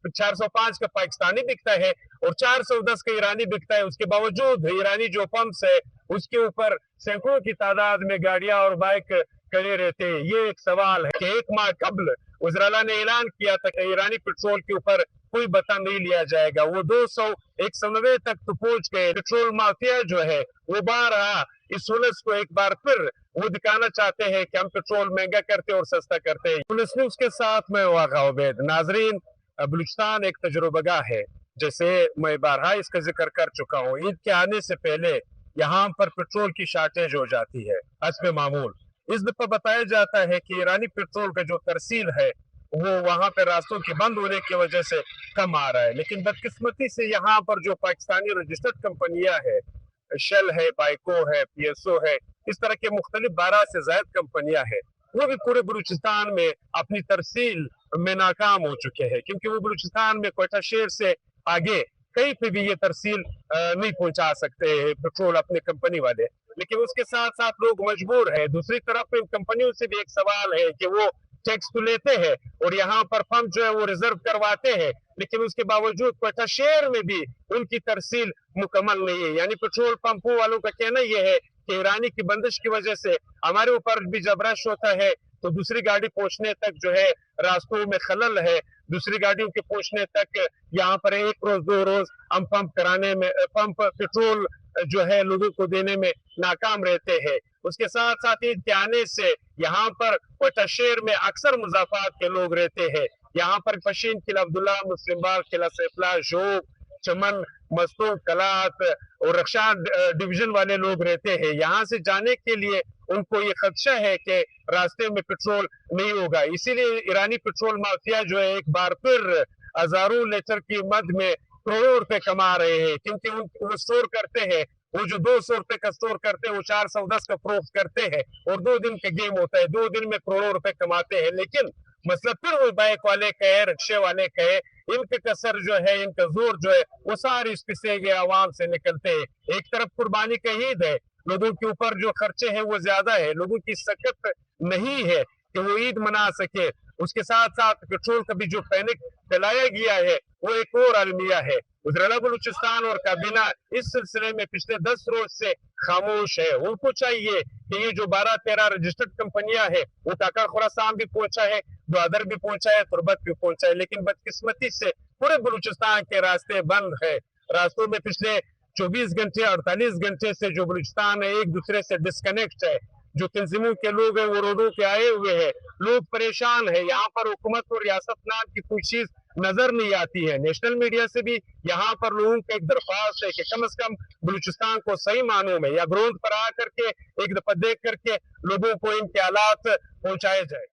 405 का पाकिस्तानी बिकता है और 410 का ईरानी बिकता है। उसके बावजूद ईरानी जो पंप्स है उसके ऊपर सैकड़ों की तादाद में गाड़ियां और बाइक खड़े रहते हैं। ये एक सवाल है कि 1 माह कबल वज़राला ने ऐलान किया था कि ईरानी पेट्रोल के ऊपर कोई बता नहीं लिया जाएगा। वो 190 तक तो पहुंच गए। पेट्रोल माफिया जो है वो बारहा इस हुलस को एक बार फिर वो दिखाना चाहते हैं कि हम पेट्रोल महंगा करते और सस्ता करते हैं। पुलिस ने उसके साथ में वाक़ा उबैद। नाजरीन, बलूचिस्तान एक तजुर्बा है, जैसे मैं बारहा इसका जिक्र कर चुका हूँ। ईद के आने से पहले यहाँ पर पेट्रोल की शार्टेज हो जाती है हस्ब मामूल। इस दफा बताया जाता है कि ईरानी पेट्रोल का जो तरसील है वो वहां पर रास्तों के बंद होने की वजह से कम आ रहा है। लेकिन बदकिस्मती से यहाँ पर जो पाकिस्तानी रजिस्टर्ड कंपनियां है, शेल है, बाइको है, पीएसओ है, इस तरह के मुख्तलिफ 12 से ज्यादा कंपनियां हैं, वो भी पूरे बलूचिस्तान में अपनी तरसील में नाकाम हो चुके हैं, क्योंकि वो बलूचिस्तान में कोयटा शहर से आगे कहीं पे भी ये तरसील नहीं पहुंचा सकते पेट्रोल अपने कंपनी वाले। लेकिन उसके साथ साथ लोग मजबूर है। दूसरी तरफ इन कंपनियों से भी एक सवाल है कि वो टैक्स तो लेते हैं और यहाँ पर पंप जो है वो रिजर्व करवाते हैं, लेकिन उसके बावजूद कोयटा शहर में भी उनकी तरसील मुकम्मल नहीं है। यानी पेट्रोल पंपों वालों का कहना यह है कि ईरानी की बंदिश की वजह से हमारे ऊपर भी जब रश होता है तो दूसरी गाड़ी पहुंचने तक जो है रास्तों में खलल है। दूसरी गाड़ियों के पहुंचने तक यहाँ पर 1 रोज 2 रोज हम पंप कराने में पंप पेट्रोल जो है लोगों को देने में नाकाम रहते हैं। उसके साथ साथ ईद के आने से यहाँ पर कोयटा शहर में अक्सर मुजाफात के लोग रहते हैं। यहाँ पर पशीन किला अब्दुल्ला, मुस्लिम बाग, किला सैफला, शोक, चमन, मस्तूर, कलात और रक्षा डिवीजन वाले लोग रहते हैं। यहाँ से जाने के लिए उनको ये खदशा है कि रास्ते में पेट्रोल नहीं होगा। इसीलिए ईरानी पेट्रोल माफिया जो है एक बार फिर हजारों लीटर की मद में करोड़ों रुपए कमा रहे हैं, क्योंकि वो स्टोर करते हैं। वो जो 200 रुपए का स्टोर करते हैं वो 410 का फरोख्त करते हैं और 2 दिन का गेम होता है। 2 दिन में करोड़ों रुपए कमाते हैं। लेकिन मतलब फिर वो बाइक वाले कहे, रिक्शे वाले कहे, इनके कसर जो है, इनका जोर जो है वो सारी इस पिसे गए आवाम से निकलते हैं। एक तरफ कुर्बानी का ईद है, लोगों के ऊपर जो खर्चे हैं वो ज्यादा है, लोगों की सकत नहीं है कि वो ईद मना सके। उसके साथ साथ पेट्रोल का भी जो पैनिक फैलाया गया है वो एक और अलमिया है। वज़राला बलूचिस्तान और काबीना इस सिलसिले में पिछले 10 रोज से खामोश है। उनको चाहिए कि ये जो 12-13 रजिस्टर्ड कंपनियां हैं वो काका खुरासान भी पहुंचा है, ग्वादर भी पहुंचा है, तुर्बत भी पहुंचा है, लेकिन बदकिस्मती से पूरे बलूचिस्तान के रास्ते बंद है। रास्तों में पिछले 24 घंटे 48 घंटे से जो बलूचिस्तान है एक दूसरे से डिस्कनेक्ट है। जो तंजीमों के लोग हैं वो रोडों के आए हुए हैं, लोग परेशान है। यहाँ पर हुकूमत और रियासत नाम की कोई चीज नजर नहीं आती है। नेशनल मीडिया से भी यहाँ पर लोगों को एक दरख्वास्त है कि कम से कम बलूचिस्तान को सही मानों में या ग्राउंड पर आकर के एक दफा देख करके लोगों को इनके हालात पहुंचाए जाए।